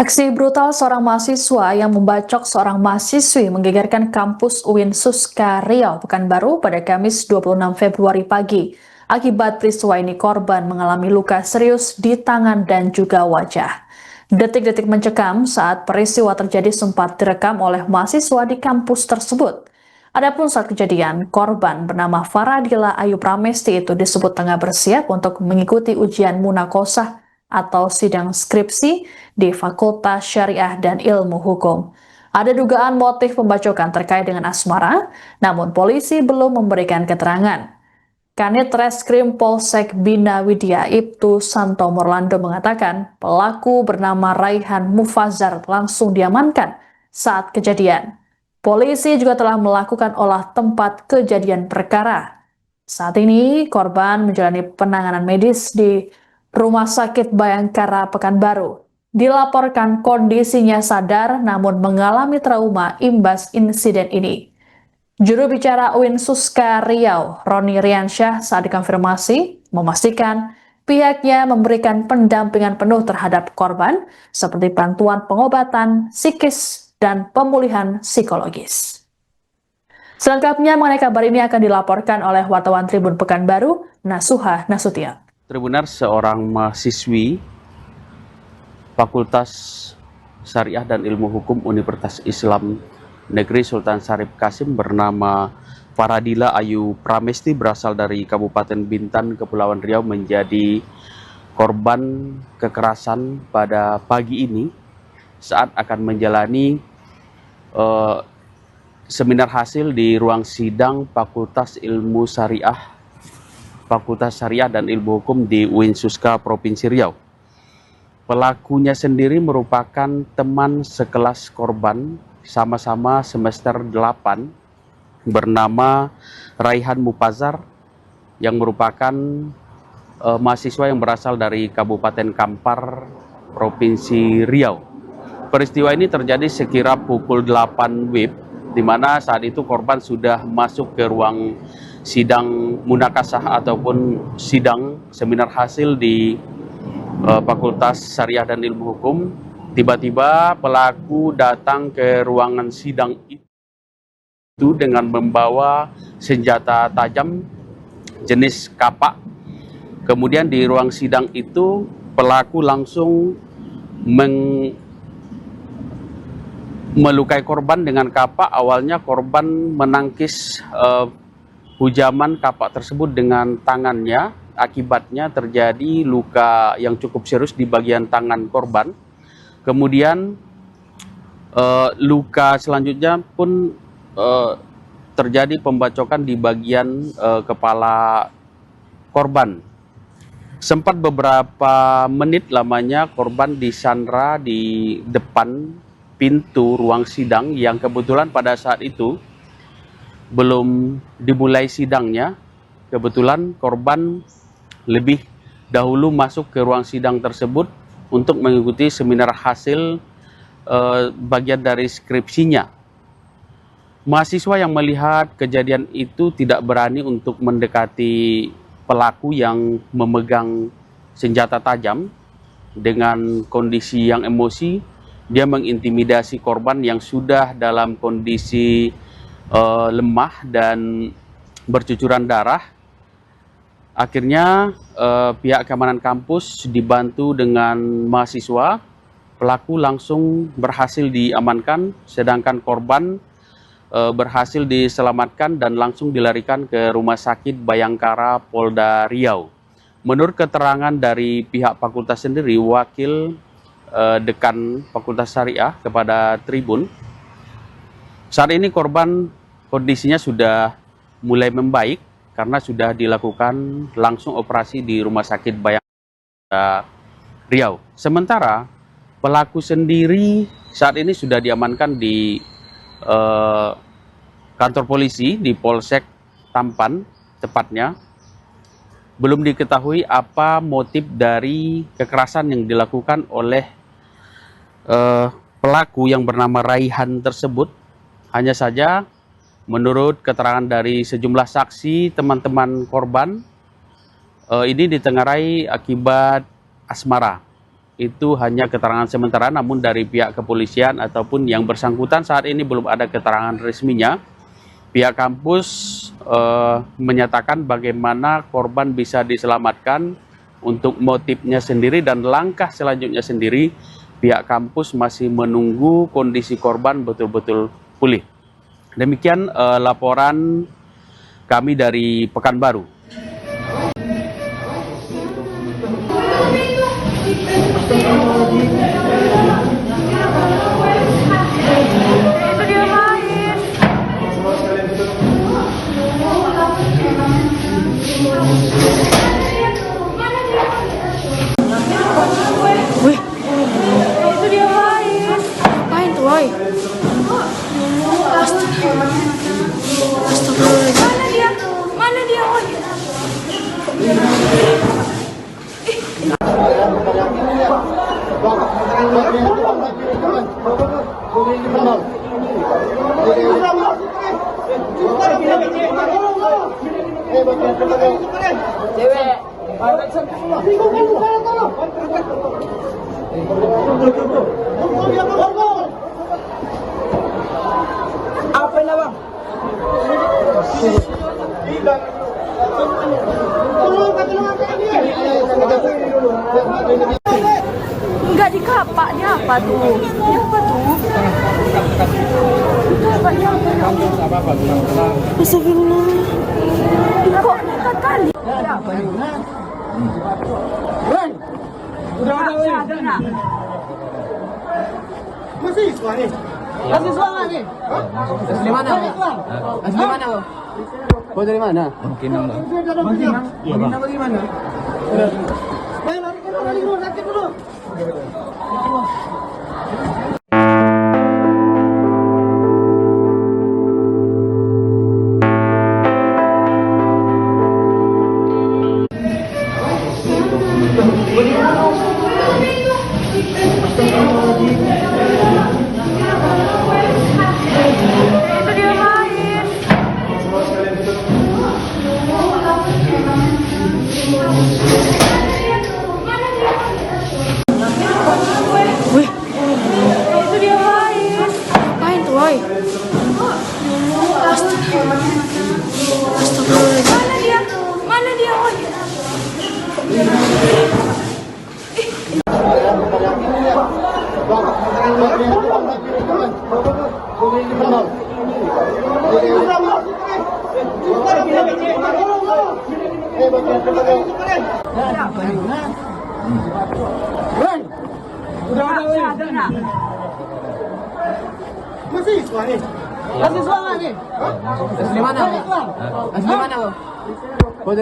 Aksi brutal seorang mahasiswa yang membacok seorang mahasiswi menggegerkan kampus UIN Suska Riau, Pekanbaru pada Kamis 26 Februari pagi. Akibat peristiwa ini korban mengalami luka serius di tangan dan juga wajah. Detik-detik mencekam saat peristiwa terjadi sempat direkam oleh mahasiswa di kampus tersebut. Adapun saat kejadian, korban bernama Faradila Ayu Pramesti itu disebut tengah bersiap untuk mengikuti ujian munakosah atau sidang skripsi di Fakultas Syariah dan Ilmu Hukum. Ada dugaan motif pembacokan terkait dengan asmara, namun polisi belum memberikan keterangan. Kanit Reskrim Polsek Bina Widya Ibtu Santo Morlando mengatakan pelaku bernama Raihan Mufazar langsung diamankan saat kejadian. Polisi juga telah melakukan olah tempat kejadian perkara. Saat ini korban menjalani penanganan medis di Rumah Sakit Bayangkara Pekanbaru. Dilaporkan kondisinya sadar namun mengalami trauma imbas insiden ini. Juru bicara UIN Suska Riau, Roni Riansyah, saat dikonfirmasi, memastikan pihaknya memberikan pendampingan penuh terhadap korban, seperti bantuan pengobatan, psikis, dan pemulihan psikologis. Selengkapnya mengenai kabar ini akan dilaporkan oleh wartawan Tribun Pekanbaru, Nasuha Nasution. Terbenar seorang mahasiswi Fakultas Syariah dan Ilmu Hukum Universitas Islam Negeri Sultan Syarif Qasim bernama Faradila Ayu Pramesti berasal dari Kabupaten Bintan, Kepulauan Riau menjadi korban kekerasan pada pagi ini saat akan menjalani seminar hasil di ruang sidang Fakultas Ilmu Syariah, Fakultas Syariah dan Ilmu Hukum di UIN Suska Provinsi Riau. Pelakunya sendiri merupakan teman sekelas korban sama-sama semester 8 bernama Raihan Mufazar yang merupakan mahasiswa yang berasal dari Kabupaten Kampar, Provinsi Riau. Peristiwa ini terjadi sekira pukul 8 WIB, di mana saat itu korban sudah masuk ke ruang sidang munakasah ataupun sidang seminar hasil di Fakultas Syariah dan Ilmu Hukum. Tiba-tiba pelaku datang ke ruangan sidang itu dengan membawa senjata tajam jenis kapak. Kemudian di ruang sidang itu pelaku langsung melukai korban dengan kapak. Awalnya korban menangkis hujaman kapak tersebut dengan tangannya. Akibatnya terjadi luka yang cukup serius di bagian tangan korban. Kemudian luka selanjutnya pun terjadi pembacokan di bagian kepala korban. Sempat beberapa menit lamanya korban disandra di depan pintu ruang sidang yang kebetulan pada saat itu belum dimulai sidangnya. Kebetulan korban lebih dahulu masuk ke ruang sidang tersebut untuk mengikuti seminar hasil bagian dari skripsinya. Mahasiswa yang melihat kejadian itu tidak berani untuk mendekati pelaku yang memegang senjata tajam. Dengan kondisi yang emosi, dia mengintimidasi korban yang sudah dalam kondisi lemah dan bercucuran darah. Akhirnya pihak keamanan kampus dibantu dengan mahasiswa, pelaku langsung berhasil diamankan, sedangkan korban berhasil diselamatkan dan langsung dilarikan ke Rumah Sakit Bayangkara Polda Riau. Menurut keterangan dari pihak fakultas sendiri, wakil dekan Fakultas Syariah kepada Tribun, saat ini korban kondisinya sudah mulai membaik karena sudah dilakukan langsung operasi di Rumah Sakit Bayangkara Riau. Sementara pelaku sendiri saat ini sudah diamankan di kantor polisi di Polsek Tampan tepatnya. Belum diketahui apa motif dari kekerasan yang dilakukan oleh pelaku yang bernama Raihan tersebut. Hanya saja menurut keterangan dari sejumlah saksi, teman-teman korban, ini ditengarai akibat asmara. itu hanya keterangan sementara, namun dari pihak kepolisian ataupun yang bersangkutan saat ini belum ada keterangan resminya. Pihak kampus menyatakan bagaimana korban bisa diselamatkan. Untuk motifnya sendiri dan langkah selanjutnya sendiri, pihak kampus masih menunggu kondisi korban betul-betul pulih. Demikian laporan kami dari Pekanbaru. Ngapain tuh, woy? Astagfirullahaladzim. Mana dia, woy? Apa na bang? Enggak dikapak, dia apa tuh? Dia apa tuh? Kapaknya apa? Astagfirullah. Kok nekat kali? Udah. Masih siswa nih? Masih siswa nggak nih? Asli mana? Asli mana lo? Kau dari mana? Bangkinang. Iya bang. Bangkinang gimana? Lari dulu, sakit dulu. Ngapain tuh, woy? Astagfirullahaladzim. Mana dia, woy? Udah. Masih siswa nih? Masih siswa nggak nih? Asli mana? Asli mana lo?